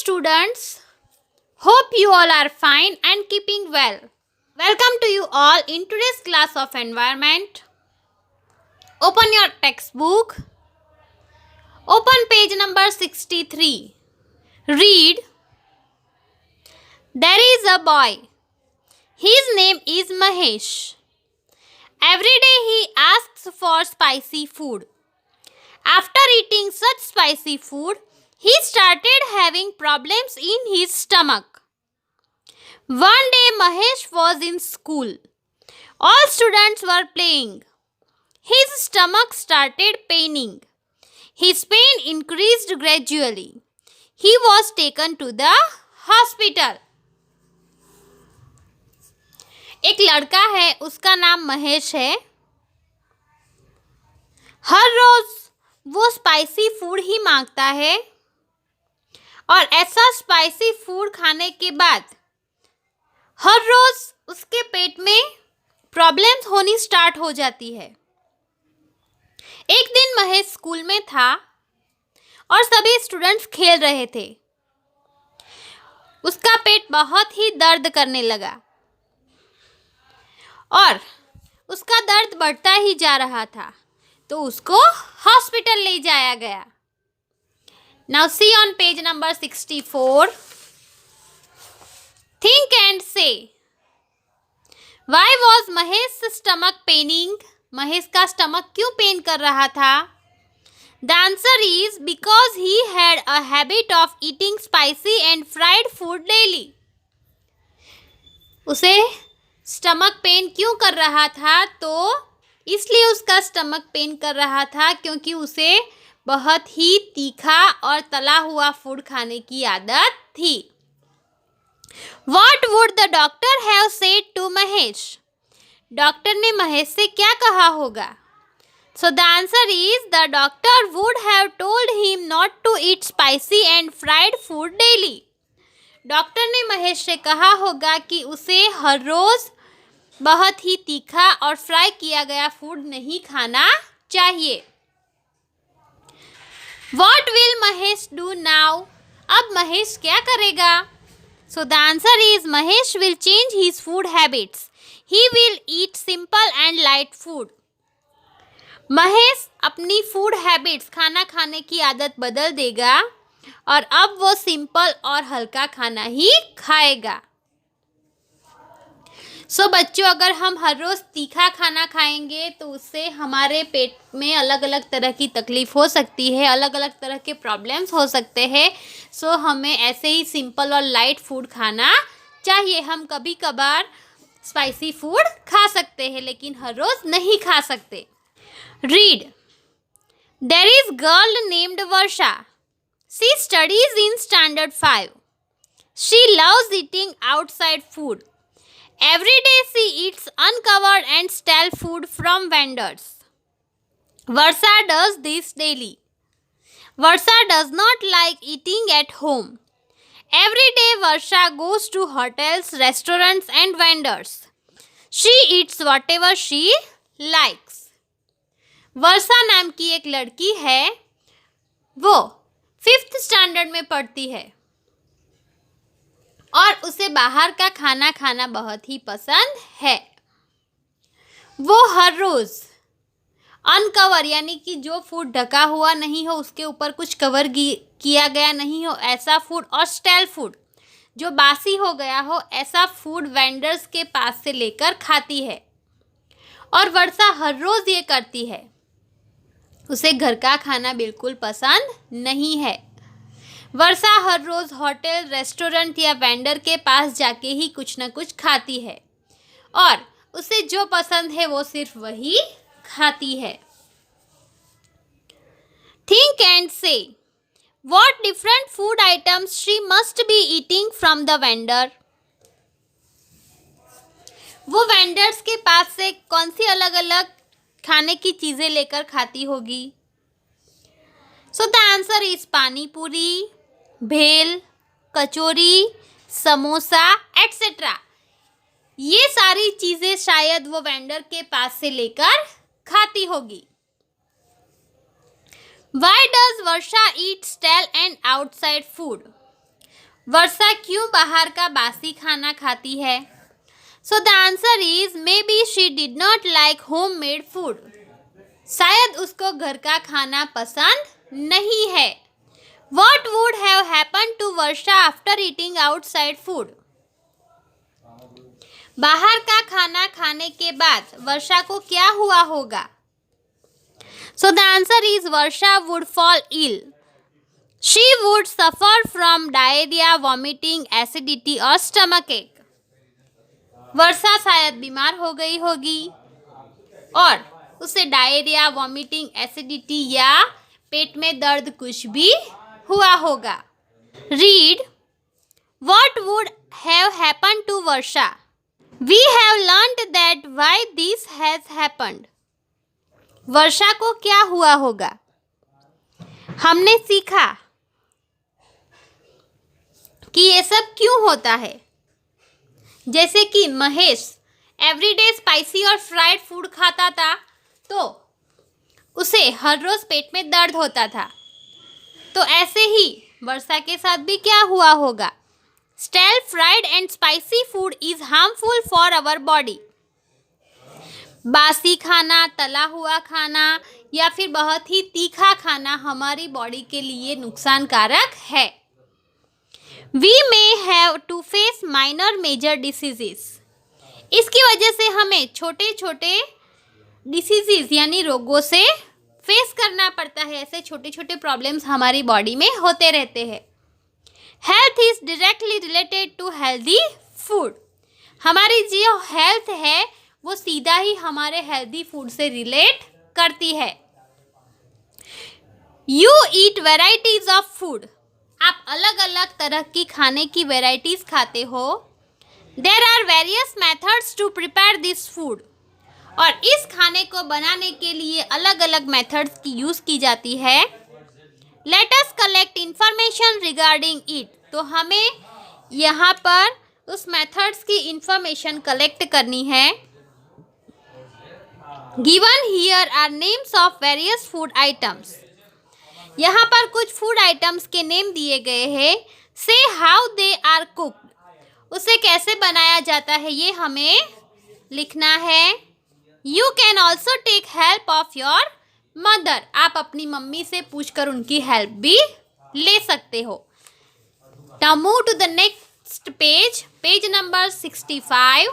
students. Hope you all are fine and keeping well. Welcome to you all in today's class of environment. Open your textbook. Open page number 63. Read. There is a boy. His name is Mahesh. Every day he asks for spicy food. After eating such spicy food, he started having problems in his stomach. One day Mahesh was in school. All students were playing. His stomach started paining. His pain increased gradually. He was taken to the hospital. एक लड़का है, उसका नाम महेश है. हर रोज वो spicy food ही मांगता है और ऐसा स्पाइसी फूड खाने के बाद हर रोज उसके पेट में प्रॉब्लम्स होनी स्टार्ट हो जाती है. एक दिन महेश स्कूल में था और सभी स्टूडेंट्स खेल रहे थे. उसका पेट बहुत ही दर्द करने लगा और उसका दर्द बढ़ता ही जा रहा था, तो उसको हॉस्पिटल ले जाया गया. Now see on page number 64. Think and say. Why was Mahesh's stomach paining? Mahesh का स्टमक क्यों पेन कर रहा था? The answer is because he had a habit of eating spicy and fried food daily. उसे stomach pain क्यों कर रहा था? तो इसलिए उसका स्टमक पेन कर रहा था क्योंकि उसे बहुत ही तीखा और तला हुआ फूड खाने की आदत थी. What would the doctor have said to Mahesh? Doctor ने महेश से क्या कहा होगा? So the answer is the doctor would have told him not to eat spicy and fried food daily. Doctor ने महेश से कहा होगा कि उसे हर रोज बहुत ही तीखा और फ्राई किया गया फूड नहीं खाना चाहिए. What will Mahesh do now? अब महेश क्या करेगा? So the answer is Mahesh will change his food habits. He will eat simple and light food. Mahesh अपनी फूड हैबिट्स, खाना खाने की आदत बदल देगा और अब वो सिंपल और हल्का खाना ही खाएगा. सो बच्चों, अगर हम हर रोज़ तीखा खाना खाएंगे तो उससे हमारे पेट में अलग अलग तरह की तकलीफ़ हो सकती है, अलग अलग तरह के प्रॉब्लम्स हो सकते हैं. सो हमें ऐसे ही सिंपल और लाइट फूड खाना चाहिए. हम कभी कभार स्पाइसी फूड खा सकते हैं लेकिन हर रोज़ नहीं खा सकते. Read. There is girl named Varsha. She studies in standard 5. She loves eating outside food. Every day she eats uncovered and stale food from vendors. Varsha does this daily. Varsha does not like eating at home. Every day Varsha goes to hotels, restaurants and vendors. She eats whatever she likes. वर्षा नाम की एक लड़की है. वो 5th standard में पढ़ती है और उसे बाहर का खाना खाना बहुत ही पसंद है. वो हर रोज़ अनकवर यानी कि जो फूड ढका हुआ नहीं हो, उसके ऊपर कुछ कवर किया गया नहीं हो, ऐसा फूड, और स्टेल फूड जो बासी हो गया हो, ऐसा फूड वेंडर्स के पास से लेकर खाती है. और वर्षा हर रोज़ ये करती है. उसे घर का खाना बिल्कुल पसंद नहीं है. वर्षा हर रोज़ होटल, रेस्टोरेंट या वेंडर के पास जाके ही कुछ ना कुछ खाती है और उसे जो पसंद है वो सिर्फ वही खाती है. थिंक एंड से. What different food items she must be eating from the vendor. वो वेंडर्स के पास से कौन सी अलग अलग खाने की चीज़ें लेकर खाती होगी? सो द आंसर इज पानी पूरी, भेल, कचौरी, समोसा एट्सेट्रा. ये सारी चीज़ें शायद वो वेंडर के पास से लेकर खाती होगी. Why does Varsha eat stale and outside food? वर्षा क्यों बाहर का बासी खाना खाती है? So the answer is may be she did not like home made food. शायद उसको घर का खाना पसंद नहीं है। What would have happened to Varsha after eating outside food? बाहर का खाना खाने के बाद वर्षा को क्या हुआ होगा? So the answer is Varsha would fall ill. She would suffer from diarrhea, vomiting, acidity or stomachache. वर्षा शायद बीमार हो गई होगी और उसे डायरिया, वॉमिटिंग, एसिडिटी या पेट में दर्द कुछ भी हुआ होगा। Read what would have happen to Varsha. We have learned that why this has happened. Varsha को क्या हुआ होगा? हमने सीखा कि ये सब क्यों होता है। जैसे कि महेश एवरीडे स्पाइसी और फ्राइड फूड खाता था तो उसे हर रोज पेट में दर्द होता था। तो ऐसे ही वर्षा के साथ भी क्या हुआ होगा? Stale fried and spicy food is harmful for our body. बासी खाना, तला हुआ खाना या फिर बहुत ही तीखा खाना हमारी बॉडी के लिए नुकसानकारक है। We may have to face minor major diseases. इसकी वजह से हमें छोटे छोटे डिसीजेस यानी रोगों से फेस करना पड़ता है। ऐसे छोटे छोटे प्रॉब्लम्स हमारी बॉडी में होते रहते हैं। Health is directly related to healthy food. हमारी जो हेल्थ है वो सीधा ही हमारे हेल्दी फूड से रिलेट करती है। You eat varieties of food. आप अलग अलग तरह की खाने की वेराइटीज खाते हो। There are various methods to prepare this food. और इस खाने को बनाने के लिए अलग अलग मेथड्स की यूज़ की जाती है। Let us collect information regarding it. तो हमें यहाँ पर उस मेथड्स की इंफॉर्मेशन कलेक्ट करनी है। Given here are names of various food items. यहाँ पर कुछ फूड आइटम्स के नेम दिए गए हैं। से हाउ दे आर कुक्ड। उसे कैसे बनाया जाता है ये हमें लिखना है। You can also take help of your mother. आप अपनी मम्मी से पूछकर उनकी हेल्प भी ले सकते हो। Now move to the next page, page number 65।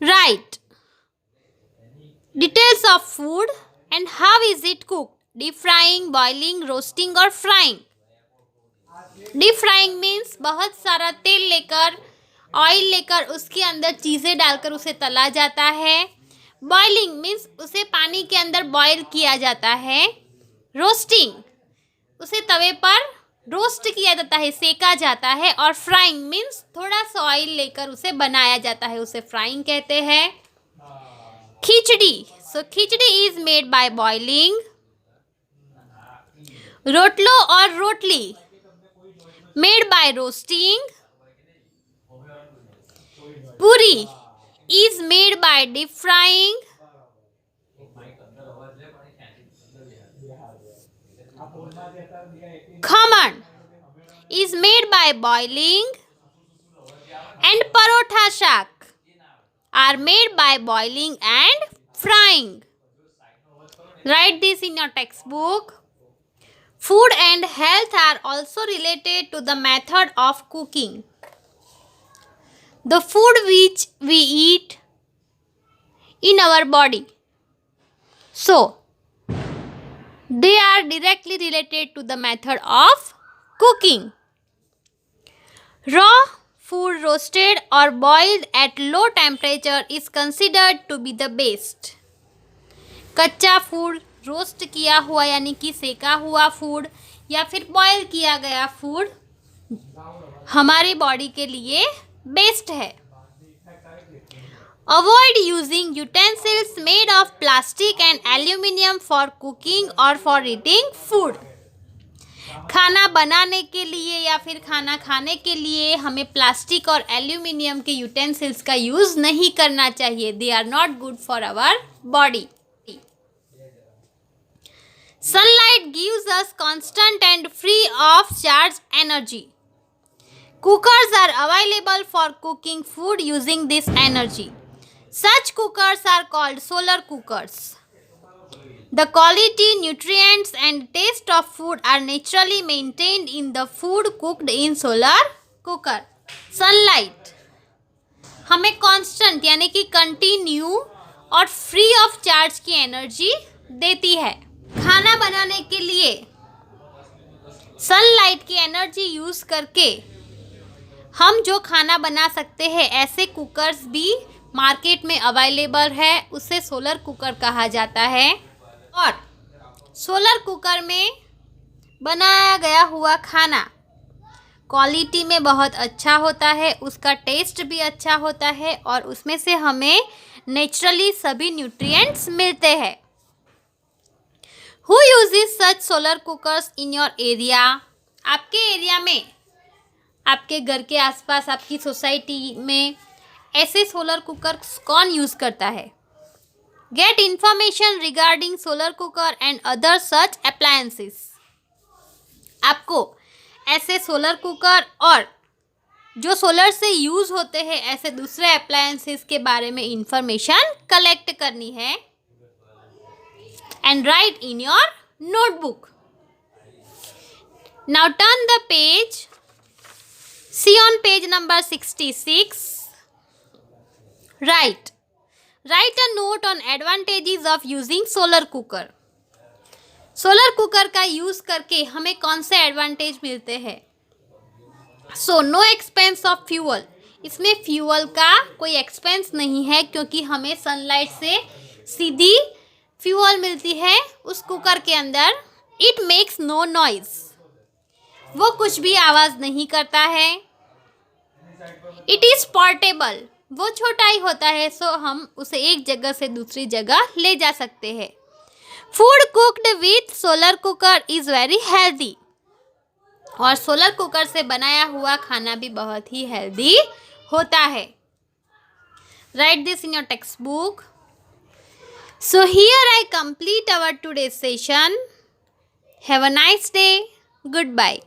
Right details of food and how is it cooked. Deep frying, boiling, roasting और फ्राइंग। डीप फ्राइंग मीन्स बहुत सारा तेल लेकर, ऑयल लेकर उसके अंदर चीज़ें डालकर उसे तला जाता है। बॉइलिंग मीन्स उसे पानी के अंदर बॉयल किया जाता है। रोस्टिंग उसे तवे पर रोस्ट किया जाता है, सेका जाता है। और फ्राइंग मीन्स थोड़ा सा ऑयल लेकर उसे बनाया जाता है, उसे फ्राइंग कहते हैं। खिचड़ी, सो खिचड़ी इज मेड बाय बॉइलिंग। रोटलो और रोटली मेड बाय रोस्टिंग। पूरी is made by deep frying. Khaman is made by boiling. And parotha shak are made by boiling and frying. Write this in your textbook. Food and health are also related to the method of cooking. The food which we eat in our body. So, they are directly related to the method of cooking. Raw food roasted or boiled at low temperature is considered to be the best. कच्चा food, roast किया हुआ यानी कि सेका हुआ food या फिर boil किया गया फूड हमारी बॉडी के लिए बेस्ट है। Avoid using utensils made of plastic and aluminium for cooking और फॉर ईटिंग फूड। खाना बनाने के लिए या फिर खाना खाने के लिए हमें प्लास्टिक और एल्यूमिनियम के यूटेंसिल्स का यूज नहीं करना चाहिए। They are not good for our body. Sunlight gives us constant and free of charge energy. Cookers are available for cooking food using this energy. Such cookers are called solar cookers. The quality, nutrients and taste of food are naturally maintained in the food cooked in solar cooker. Sunlight हमें constant यानी कि continue और free of charge की energy देती है। खाना बनाने के लिए सनलाइट की एनर्जी यूज़ करके हम जो खाना बना सकते हैं, ऐसे कुकर्स भी मार्केट में अवेलेबल है, उसे सोलर कुकर कहा जाता है। और सोलर कुकर में बनाया गया हुआ खाना क्वालिटी में बहुत अच्छा होता है, उसका टेस्ट भी अच्छा होता है और उसमें से हमें नेचुरली सभी न्यूट्रिएंट्स मिलते हैं। Who uses such solar cookers in your area? आपके एरिया में, आपके घर के आसपास, आपकी सोसाइटी में ऐसे सोलर कुकर्स कौन यूज़ करता है? Get information regarding solar cooker and other such appliances. आपको ऐसे सोलर कुकर और जो सोलर से यूज़ होते हैं ऐसे दूसरे अप्लायंसेस के बारे में इंफॉर्मेशन कलेक्ट करनी है and write in your notebook. Now turn the page, see on page number 66. Write a note on advantages of using solar cooker. Solar cooker का यूज़ करके हमें कौन से एडवांटेज मिलते हैं? So no expense of fuel, इसमें fuel का कोई एक्सपेंस नहीं है क्योंकि हमें सनलाइट से सीधी फ्यूअल मिलती है उस कुकर के अंदर। इट मेक्स नो नॉइज, वो कुछ भी आवाज़ नहीं करता है। इट इज़ पोर्टेबल, वो छोटा ही होता है, सो हम उसे एक जगह से दूसरी जगह ले जा सकते हैं। Food cooked with solar cooker is very healthy, और सोलर कुकर से बनाया हुआ खाना भी बहुत ही हेल्दी होता है। Write this in your text book. So here I complete our today's session. Have a nice day. Good bye.